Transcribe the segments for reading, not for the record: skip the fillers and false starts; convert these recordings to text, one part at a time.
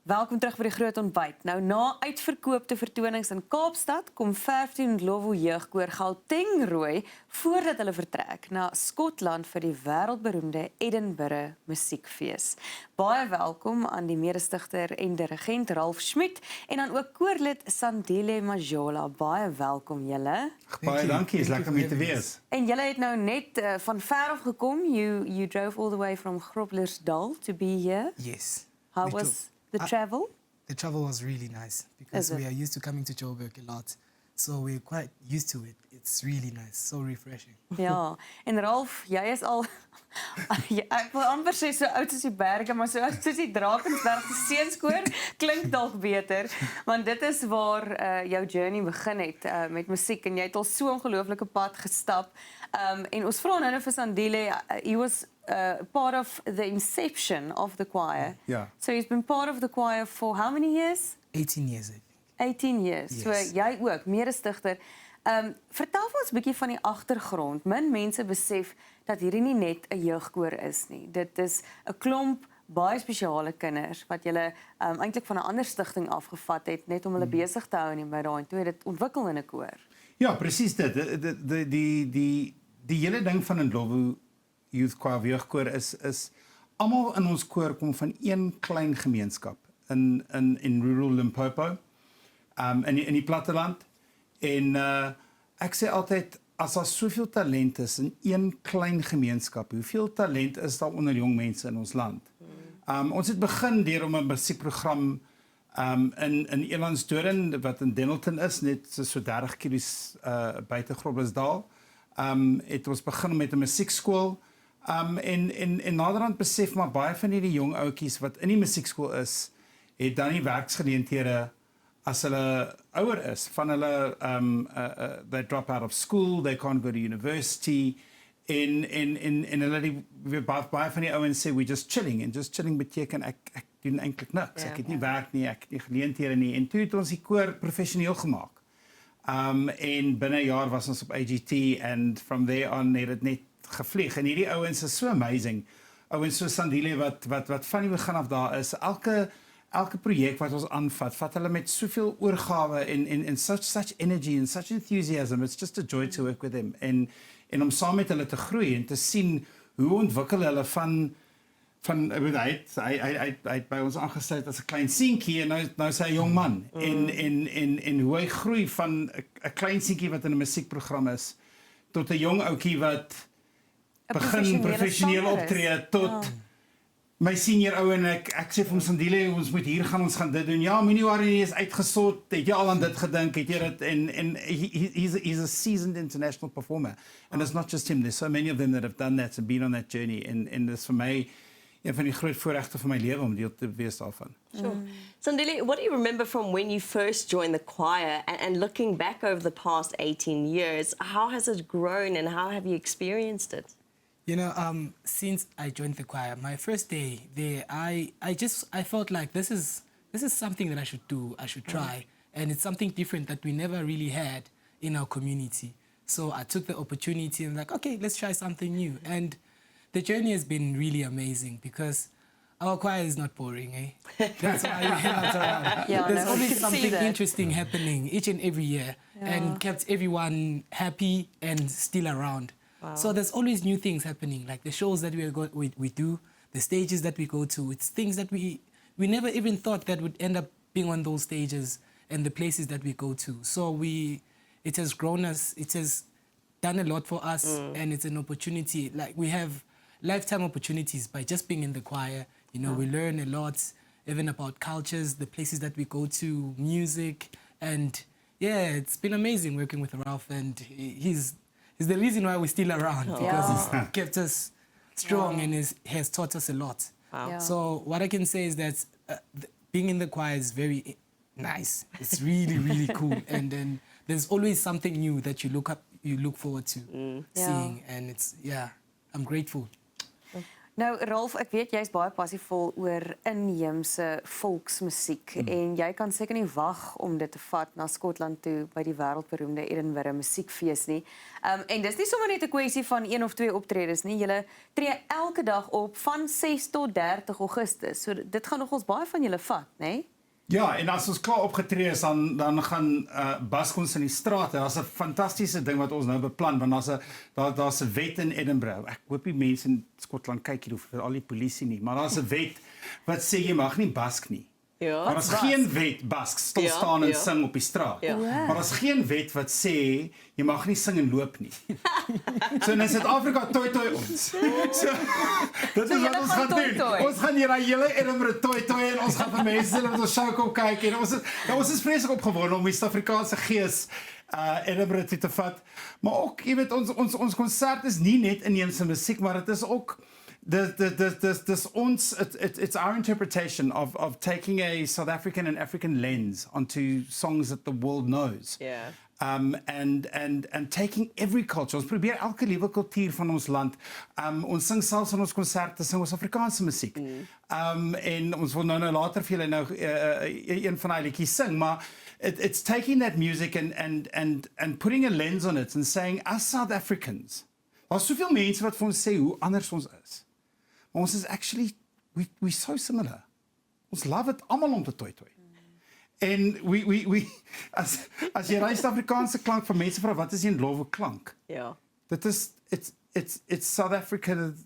Welkom terug by die Groot Ontbyt. Nou, na uitverkoopte vertonings in Kaapstad, kom 15 Ndlovu Jeugkoor Gauteng rooi voordat hulle vertrek na Skotland vir die wêreldberoemde Edinburgh Musiekfees. Baie welkom aan die mede-stigter en dirigent Ralf Schmidt en dan ook koorlid Sandile Majola. Baie welkom julle. Baie dankie, is lekker om hier te wees. En julle het nou net van ver af gekom. You drove all the way from Groblersdal to be here. Yes. How was the travel? The travel was really nice because we are used to coming to Joburg a lot. So we're quite used to it. It's really nice, so refreshing. Ja, en Ralf, jy is al ek wil amper sê so oud soos die berge, maar so oud soos die Drakensberg se Seunskoor klink dalk beter, want dit is waar jou journey begin het met musiek en jy het al so 'n ongelooflike pad gestap. En ons vra nou vir Sandile, he was part of the inception of the choir. Yeah. So he's been part of the choir for how many years? 18 years, I think. 18 years. Yes. So jy ook, mede-stigter. Vertel vir ons 'n bietjie van die agtergrond. Min mense besef dat hierdie nie net 'n jeugkoor is nie. Dit is 'n klomp baie spesiale kinders wat julle eintlik van 'n ander stigting afgevat het net om hulle besig te hou in die middag en toe het dit ontwikkel in 'n koor. Ja, presies dit. Die hele ding van 'n Ndlovu Youth Choir Jeugkoor is almal in ons koor kom van een klein gemeenskap in rural Limpopo, in die platteland. En ek sê altyd, as daar soveel talent is in een klein gemeenskap, hoeveel talent is daar onder jong mense in ons land? Ons het begin deur om 'n musiekprogram in Elandsdoorn, wat in Dennilton is, net so 30 km buite Groblersdal. Het ons begin met 'n musiekskool. En naderhand besef maar baie van hierdie jong ouetjies wat in die musiekskool is, het dan nie werksgeleenthede as hulle ouer is. Van hulle they drop out of school, they can't go to university. En hulle die baie van die ouens sê we just chilling, en just chilling beteken ek doen eintlik niks. Ek het nie werk nie, ek het nie geleenthede nie. En toe het ons die koor professioneel gemaak. En binne 'n jaar was ons op AGT en from there on het dit net gevlieg. En hierdie ouens is so amazing. Ouens so Sandile wat van die begin af daar is. Elke projek wat ons aanvat, vat hulle met soveel oorgawe en such energy and such enthusiasm. It's just a joy to work with them. En om saam met hulle te groei en te sien hoe ontwikkel hulle van hy het by ons aangesluit as 'n klein seentjie en nou is hy 'n jong man. En hoe hy groei van 'n klein seentjie wat in 'n musiekprogram is tot 'n jong ouetjie wat begin professioneel optree tot my senior ou en ek sê vir hom Sandile, ons moet hier gaan, ons gaan dit doen. Ja, moenie worry nie, is uitgesort. Het jy al aan dit gedink? Het jy dit en he's a seasoned international performer. And it's not just him, there's so many of them that have done that and been on that journey en dis vir my een van die groot voorregte van my lewe om deel te wees daarvan. Sure. Sandile, what do you remember from when you first joined the choir and looking back over the past 18 years, how has it grown and how have you experienced it? You know, since I joined the choir, my first day there, I felt like this is something that I should do, I should try, and it's something different that we never really had in our community. So I took the opportunity and like, okay, let's try something new. And the journey has been really amazing because our choir is not boring, eh? That's why we have around. Yeah, there's no, we always can see something that. interesting happening each and every year and kept everyone happy and still around. Wow. So there's always new things happening, like the shows that we do, the stages that we go to. It's things that we never even thought that would end up being on those stages and the places that we go to. So it has grown us, it has done a lot for us, and it's an opportunity. Like we have lifetime opportunities by just being in the choir. You know, we learn a lot, even about cultures, the places that we go to, music, and yeah, it's been amazing working with Ralph, and he's the reason why we're still around because he's kept us strong and has taught us a lot. Wow. Yeah. So what I can say is that being in the choir is very nice. It's really, really cool. And then there's always something new that you look forward to seeing. And I'm grateful. Nou Ralf, ek weet jy's baie passievol oor inheemse volksmusiek en jy kan seker nie wag om dit te vat na Skotland toe by die wêreldberoemde Edinburgh musiekfees nie. En dis nie sommer net 'n kwessie van 1 of 2 optredes nie. Julle tree elke dag op van 6 tot 30 Augustus. So dit gaan nogals baie van julle vat, né? Nee? Ja, en as ons klaar opgetree is, dan gaan bask ons in die strate. Daar's 'n fantastiese ding wat ons nou beplan, want daar's 'n wet in Edinburgh. Ek hoop die mense in Skotland kyk hier vir al die polisie nie, maar daar's 'n wet wat sê jy mag nie bask nie. Ja. Maar daar's geen wet bask stil staan en sing op die straat. Ja. Maar daar's geen wet wat sê jy mag nie sing en loop nie. So in Suid-Afrika toi ons. So dit is wat ons gaan doen. Ons gaan hier 'n hele Edinburgh toi en ons gaan vir mense wat ons show kom kyk en ons is vreeslik opgewonde om die Suid-Afrikaanse gees Edinburgh toe te vat. Maar ook, jy weet, ons konsert is nie net inheemse musiek, maar dit is ook it's our interpretation of taking a South African and African lens onto songs that the world knows. Yeah. And taking every culture. Ons probeer elke liewe kultuur van ons land. Ons sing selfs in ons konserte sing ons Afrikaanse musiek. En ons wil nou later vir julle nou een van daai liedjies sing, maar it's taking that music and putting a lens on it and saying, as South Africans, daar's soveel mense wat vir ons sê hoe anders ons is. Maar ons is actually, we're so similar. Ons love it almal om te toi. En as jy reis Afrikaanse klank van mense vra wat is die lowwe klank? Ja. Dit is it's South African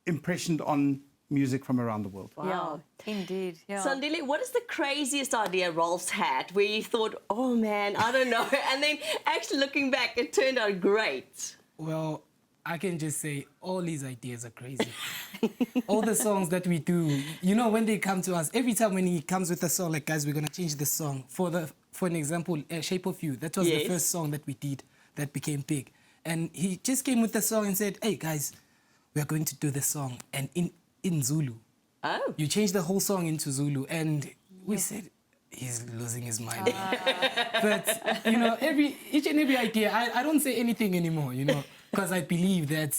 impressioned on music from around the world. Wow. Yeah, indeed. Yeah. Sandile, what is the craziest idea Rolf's had where you thought, oh man, I don't know, and then actually looking back, it turned out great? Well, I can just say all these ideas are crazy. All the songs that we do, you know, when they come to us, every time when he comes with a song, like, guys, we're going to change the song. For an example, Shape of You, that was the first song that we did that became big. And he just came with the song and said, hey, guys, we are going to do the song. And in Zulu. Oh. You changed the whole song into Zulu. And we said, he's losing his mind. But, you know, each and every idea, I don't say anything anymore, you know, because I believe that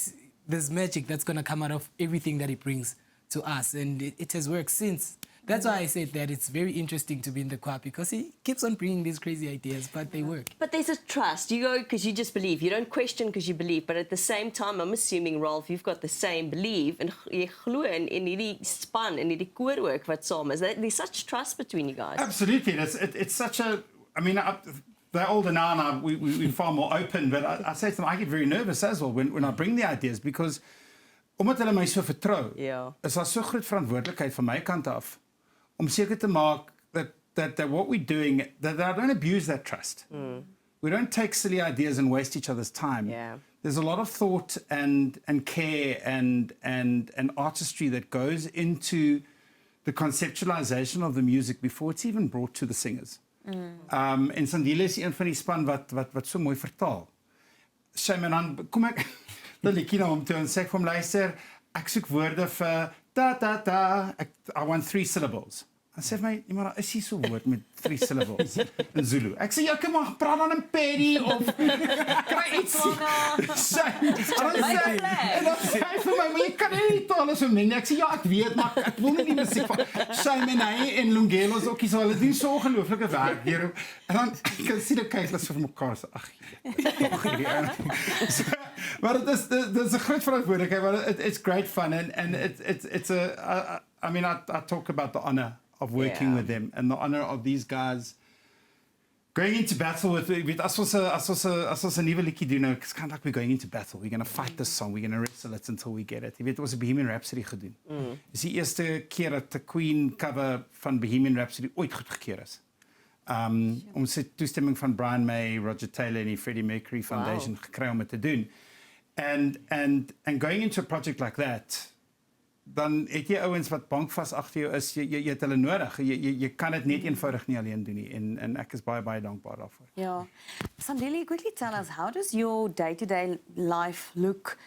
there's magic that's going to come out of everything that he brings to us. And it has worked since. That's why I said that it's very interesting to be in the choir, because he keeps on bringing these crazy ideas, but they work. But there's a trust. You go because you just believe. You don't question because you believe. But at the same time, I'm assuming, Rolf, you've got the same belief. And jy glo in hierdie span en hierdie koorwerk wat saam is. There's such trust between you guys. Absolutely. It's such a, I mean, they're older now and we're far more open, but I say to them, I get very nervous as well when I bring the ideas, because omdat hulle my so vertrou, is daar so groot verantwoordelikheid van my kant af om seker te maak that what we're doing, that I don't abuse that trust. We don't take silly ideas and waste each other's time. Yeah. There's a lot of thought and care and artistry that goes into the conceptualization of the music before it's even brought to the singers. En Sandile is een van die span wat so mooi vertaal. Sy men dan kom ek dan liedjie na hom toe en sê ek vir hom, luister, ek soek woorde vir I want 3 syllables. En sê vir my, nee, maar daar is hier so woord met 3 syllables in Zulu. Ek sê, ja, kom maar, praat dan in Paddy of kry iets. En dan sê hy vir my, maar jy kan nie taal so min. Ek sê, ja, ek weet, maar ek wil nie die muziek van Shaimenai en Lungelos ook nie, so hulle doen so ongelooflike werk hier. En dan kan sien ek kyk, hulle so vir mekaar, so, ach, maar dit is 'n groot verantwoordelikheid, maar it's great fun and it's a, I mean, I talk about the honor of working with them and the honor of these guys going into battle with, as ons 'n nuwe liedjie doen, it's kind of like we're going into battle. We're going to fight this song. We're going to wrestle it until we get it. Jy weet, ons het Bohemian Rhapsody gedoen. Dis die eerste keer dat 'n Queen cover van Bohemian Rhapsody ooit goedgekeur is. Ons het toestemming van Brian May, Roger Taylor en die Freddie Mercury Foundation gekry om dit te doen. And going into a project like that, dan het jy ouens wat bankvas agter jou is, jy het hulle nodig. Jy kan dit net eenvoudig nie alleen doen nie en ek is baie dankbaar daarvoor. Yeah. Sandile, quickly tell us, how does your day-to-day life look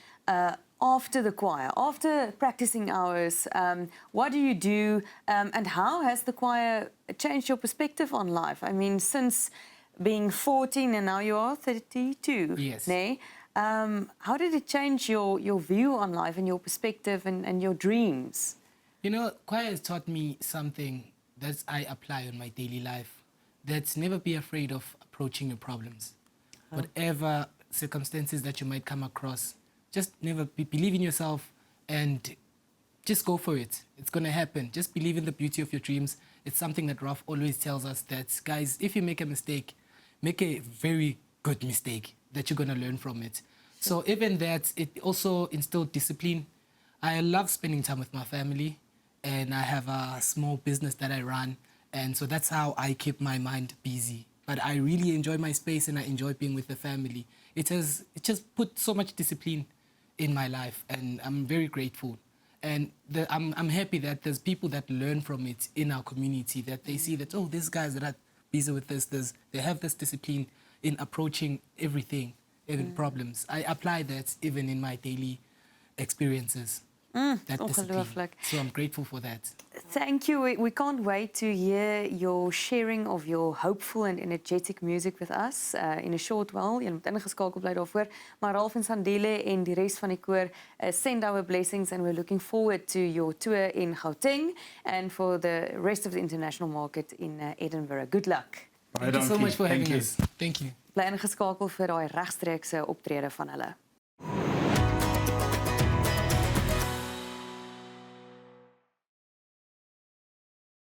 after the choir, after practicing hours? What do you do and how has the choir changed your perspective on life? I mean, since being 14 and now you are 32, Yes. nee? How did it change your view on life and your perspective and your dreams? You know, choir has taught me something that I apply in my daily life. That's never be afraid of approaching your problems. Whatever circumstances that you might come across, just never believe in yourself and just go for it. It's going to happen. Just believe in the beauty of your dreams. It's something that Ralph always tells us that, guys, if you make a mistake, make a very good mistake that you're going to learn from it. So even that, it also instilled discipline. I love spending time with my family, and I have a small business that I run. And so that's how I keep my mind busy. But I really enjoy my space and I enjoy being with the family. It just put so much discipline in my life, and I'm very grateful. And I'm happy that there's people that learn from it in our community, that they see that, oh, these guys that are busy with this, they have this discipline in approaching everything, even problems. I apply that even in my daily experiences. That discipline. Ongelooflik. So I'm grateful for that. Thank you. We can't wait to hear your sharing of your hopeful and energetic music with us in a short while. Jy moet ingeskakel bly daarvoor. Maar Ralph en Sandile en die res van die koor send our blessings, and we're looking forward to your tour in Gauteng and for the rest of the international market in Edinburgh. Good luck. Thank you so much for having us. Thank you. Bly ingeskakel vir daai regstreekse optrede van hulle.